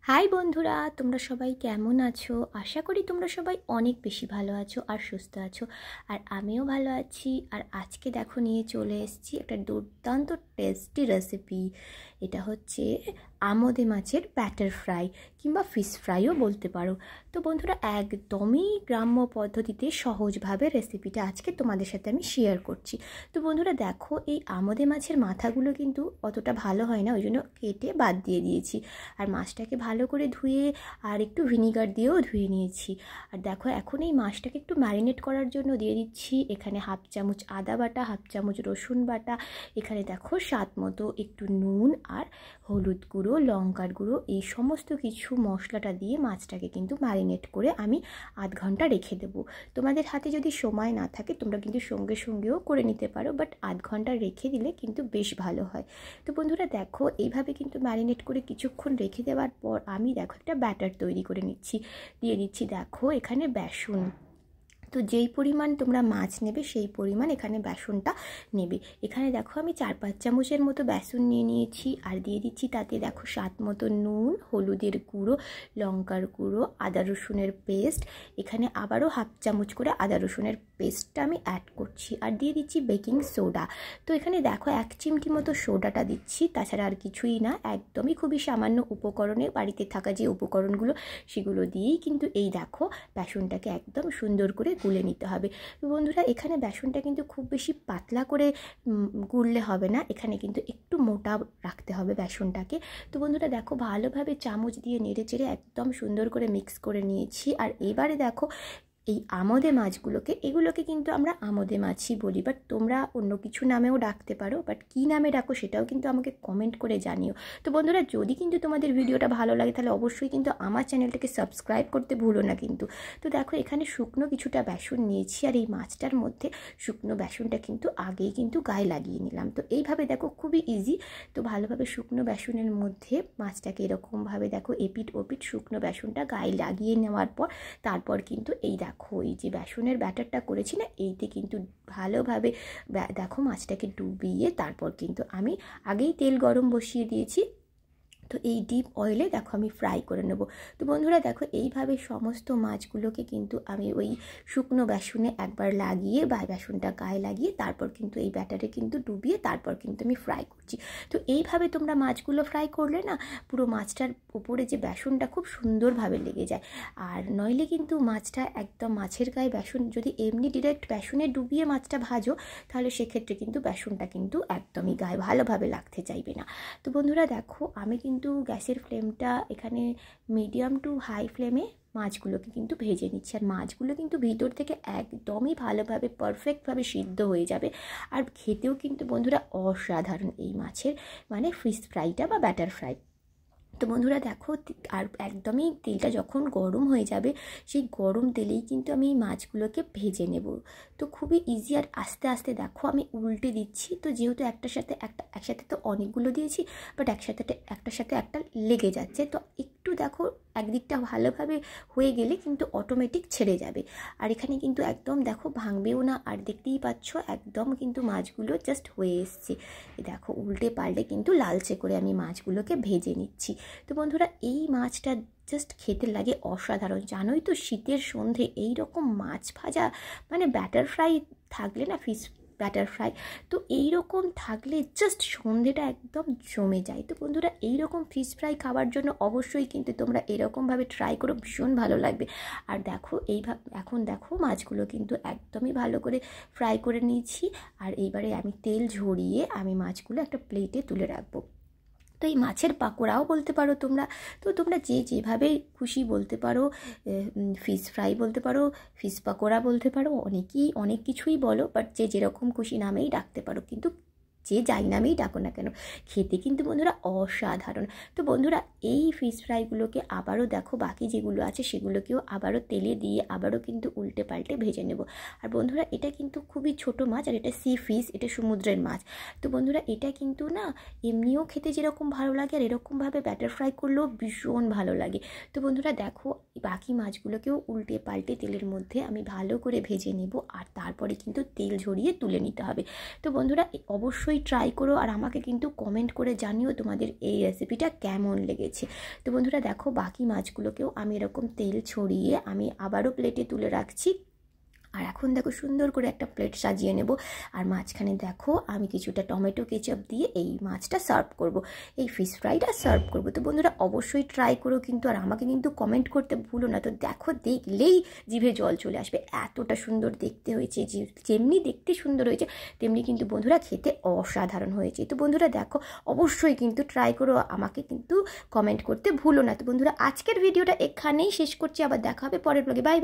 High বন্ধুরা, তোমরা সবাই কেমন আছো? আশা করি তোমরা সবাই অনেক বেশি ভালো আছো আর সুস্থ আছো। আর আমিও ভালো আছি। আর আজকে দেখো নিয়ে চলে এসেছি একটা দুর্দান্ত টেস্টি রেসিপি। এটা হচ্ছে আমোদে মাছের ব্যাটার ফ্রাই কিংবা ফিশ ফ্রাইও বলতে পারো। তো বন্ধুরা, একদমই গ্রাম্য পদ্ধতিতে সহজভাবে রেসিপিটা আজকে তোমাদের সাথে আমি শেয়ার করছি। তো বন্ধুরা দেখো, এই আমোদে মাছের মাথাগুলো কিন্তু অতটা ভালো হয় না, ওই জন্য কেটে বাদ দিয়ে দিয়েছি। আর মাছটাকে ভালো করে ধুয়ে আর একটু ভিনিগার দিয়েও ধুয়ে নিয়েছি। আর দেখো, এখন এই মাছটাকে একটু ম্যারিনেট করার জন্য দিয়ে দিচ্ছি এখানে 1/2 চামচ আদা বাটা, 1/2 চামচ রসুন বাটা, এখানে দেখো স্বাদ মতো একটু নুন আর হলুদ গুঁড়ো, লঙ্কার গুঁড়ো, এই সমস্ত কিছু মশলাটা দিয়ে মাছটাকে কিন্তু ম্যারিনেট করে আমি আধ ঘন্টা রেখে দেবো। তোমাদের হাতে যদি সময় না থাকে তোমরা কিন্তু সঙ্গে সঙ্গেও করে নিতে পারো, বাট আধ ঘন্টা রেখে দিলে কিন্তু বেশ ভালো হয়। তো বন্ধুরা দেখো, এইভাবে কিন্তু ম্যারিনেট করে কিছুক্ষণ রেখে দেওয়ার পর আমি দেখো একটা ব্যাটার তৈরি করে নিচ্ছি। দিয়ে দিচ্ছি দেখো এখানে বেসন। তো যেই পরিমাণ তোমরা মাছ নেবে সেই পরিমাণ এখানে বেসনটা নেবে। এখানে দেখো আমি 4-5 চামচের মতো বেসন নিয়ে নিয়েছি। আর দিয়ে দিচ্ছি তাতে দেখো স্বাদ মতো নুন, হলুদের গুঁড়ো, লঙ্কার গুঁড়ো, আদা রসুনের পেস্ট, এখানে আবারও 1/2 চামচ করে আদা রসুনের পেস্টটা আমি অ্যাড করছি। আর দিয়ে দিচ্ছি বেকিং সোডা। তো এখানে দেখো 1 চিমটি মতো সোডাটা দিচ্ছি, তাছাড়া আর কিছুই না, একদমই খুবই সামান্য উপকরণে বাড়িতে থাকা যে উপকরণগুলো সেগুলো দিয়েই কিন্তু এই দেখো বেসনটাকে একদম সুন্দর করে গুলে নিতে হবে। তো বন্ধুরা, এখানে বেসনটা কিন্তু খুব বেশি পাতলা করে গুললে হবে না, এখানে কিন্তু একটু মোটা রাখতে হবে বেসনটাকে। তো বন্ধুরা দেখো, ভালোভাবে চামচ দিয়ে নেড়ে চেড়ে একদম সুন্দর করে মিক্স করে নিয়েছি। আর এবারে দেখো এই আমোদে মাছগুলোকে, এগুলোকে কিন্তু আমরা আমোদে মাছই বলি, বাট তোমরা অন্য কিছু নামেও ডাকতে পারো, বাট কী নামে ডাকো সেটাও কিন্তু আমাকে কমেন্ট করে জানিও। তো বন্ধুরা, যদি কিন্তু তোমাদের ভিডিওটা ভালো লাগে তাহলে অবশ্যই কিন্তু আমার চ্যানেলটাকে সাবস্ক্রাইব করতে ভুলো না কিন্তু। তো দেখো, এখানে শুকনো কিছুটা বেসন নিয়েছি আর এই মাছটার মধ্যে শুকনো বেসনটা কিন্তু আগেই কিন্তু গায়ে লাগিয়ে নিলাম। তো এইভাবে দেখো খুবই ইজি। তো ভালোভাবে শুকনো বেসনের মধ্যে মাছটাকে এরকমভাবে দেখো এপিট ওপিট শুকনো বেসনটা গায়ে লাগিয়ে নেওয়ার পর তারপর কিন্তু এই দেখো এই যে বেসনের ব্যাটারটা করেছি না, এইতে কিন্তু ভালোভাবে দেখো মাছটাকে ডুবিয়ে তারপর কিন্তু আমি আগেই তেল গরম বসিয়ে দিয়েছি। তো এই ডিপ অয়েলে দেখো আমি ফ্রাই করে নেব। তো বন্ধুরা দেখো, এইভাবে সমস্ত মাছগুলোকে কিন্তু আমি ওই শুকনো বেসনে একবার লাগিয়ে বা বেসনটা গায়ে লাগিয়ে তারপর কিন্তু এই ব্যাটারে কিন্তু ডুবিয়ে তারপর কিন্তু আমি ফ্রাই করছি। তো এইভাবে তোমরা মাছগুলো ফ্রাই করলে না পুরো মাছটার উপরে যে বেসনটা খুব সুন্দরভাবে লেগে যায়। আর নইলে কিন্তু মাছটা একদম মাছের গায়ে বেসন, যদি এমনি ডিরেক্ট বেসনে ডুবিয়ে মাছটা ভাজো তাহলে সেক্ষেত্রে কিন্তু বেসনটা কিন্তু একদমই গায়ে ভালোভাবে লাগতে চাইবে না। তো বন্ধুরা দেখো, আমি কিন্তু গ্যাসের ফ্লেমটা এখানে মিডিয়াম টু হাই ফ্লেমে মাছগুলোকে কিন্তু ভেজে নিচ্ছি। আর মাছগুলো কিন্তু ভিতর থেকে একদমই ভালোভাবে পারফেক্টভাবে সিদ্ধ হয়ে যাবে। আর খেতেও কিন্তু বন্ধুরা অসাধারণ এই মাছের মানে ফিশ ফ্রাইটা বা ব্যাটার ফ্রাই। তো বন্ধুরা দেখো, আর একদমই তেলটা যখন গরম হয়ে যাবে সেই গরম তেলেই কিন্তু আমি এই মাছগুলোকে ভেজে নেব। তো খুবই ইজি। আর আস্তে আস্তে দেখো আমি উল্টে দিচ্ছি। তো যেহেতু একসাথে তো অনেকগুলো দিয়েছি, বাট একটার সাথে একটা লেগে যাচ্ছে। তো একটু দেখো একদিকটা ভালোভাবে হয়ে গেলে কিন্তু অটোমেটিক ছেড়ে যাবে। আর এখানে কিন্তু একদম দেখো ভাঙবেও না। আর দেখতেই পাচ্ছ একদম কিন্তু মাছগুলো জাস্ট হয়ে এসছে। দেখো উল্টে পাল্টে কিন্তু লালচে করে আমি মাছগুলোকে ভেজে নিচ্ছি। তো বন্ধুরা, এই মাছটা জাস্ট খেতে লাগে অসাধারণ। জানোই তো শীতের সন্ধে এই রকম মাছ ভাজা মানে ব্যাটার ফ্রাই থাকলে না, ফিশ ব্যাটার ফ্রাই, তো এই রকম থাকলে জাস্ট সন্ধেটা একদম জমে যায়। তো বন্ধুরা, এই রকম ফিশ ফ্রাই খাওয়ার জন্য অবশ্যই কিন্তু তোমরা এরকমভাবে ট্রাই করো, ভীষণ ভালো লাগবে। আর দেখো এইভাবে এখন দেখো মাছগুলো কিন্তু একদমই ভালো করে ফ্রাই করে নিয়েছি। আর এইবারে আমি তেল ঝরিয়ে আমি মাছগুলো একটা প্লেটে তুলে রাখবো। তো এই মাছের পাকোড়াও বলতে পারো তোমরা। তো তোমরা যে যেভাবে খুশি বলতে পারো, ফিশ ফ্রাই বলতে পারো, ফিশ পাকোড়া বলতে পারো, অনেকেই অনেক কিছুই বলো, বাট যে যেরকম খুশি নামেই ডাকতে পারো, কিন্তু যে যাই নামেই ডাকো না কেন খেতে কিন্তু বন্ধুরা অসাধারণ। তো বন্ধুরা, এই ফিশ ফ্রাইগুলোকে আবারও দেখো বাকি যেগুলো আছে সেগুলোকেও আবারও তেলে দিয়ে আবারও কিন্তু উল্টে পাল্টে ভেজে নেব। আর বন্ধুরা, এটা কিন্তু খুবই ছোট মাছ, আর এটা সি ফিশ, এটা সমুদ্রের মাছ। তো বন্ধুরা, এটা কিন্তু না এমনিও খেতে যেরকম ভালো লাগে আর এরকমভাবে ব্যাটার ফ্রাই করলেও ভীষণ ভালো লাগে। তো বন্ধুরা দেখো, বাকি মাছগুলোকেও উল্টে পাল্টে তেলের মধ্যে আমি ভালো করে ভেজে নেব। আর তারপরে কিন্তু তেল ঝরিয়ে তুলে নিতে হবে। তো বন্ধুরা, অবশ্যই অবশ্যই ট্রাই করো আর আমাকে কিন্তু কমেন্ট করে জানিও তোমাদের এই রেসিপিটা কেমন লেগেছে। তো বন্ধুরা দেখো, বাকি মাছগুলোকেও আমি এরকম তেল ছড়িয়ে আমি আবারও প্লেটে তুলে রাখছি। আর এখন দেখো সুন্দর করে একটা প্লেট সাজিয়ে নেব। আর মাঝখানে দেখো আমি কিছুটা টমেটো কেচাপ দিয়ে এই মাছটা সার্ভ করব, এই ফিশ ফ্রাইটা সার্ভ করব। তো বন্ধুরা অবশ্যই ট্রাই করো কিন্তু, আর আমাকে কিন্তু কমেন্ট করতে ভুলো না। তো দেখো, দেখলেই জিভে জল চলে আসবে, এতটা সুন্দর দেখতে হয়েছে। যেমনি দেখতে সুন্দর হয়েছে তেমনি কিন্তু বন্ধুরা খেতে অসাধারণ হয়েছে। তো বন্ধুরা দেখো, অবশ্যই কিন্তু ট্রাই করো, আমাকে কিন্তু কমেন্ট করতে ভুলো না। তো বন্ধুরা আজকের ভিডিওটা এখানেই শেষ করছি, আবার দেখা হবে পরের ব্লগে। বাই।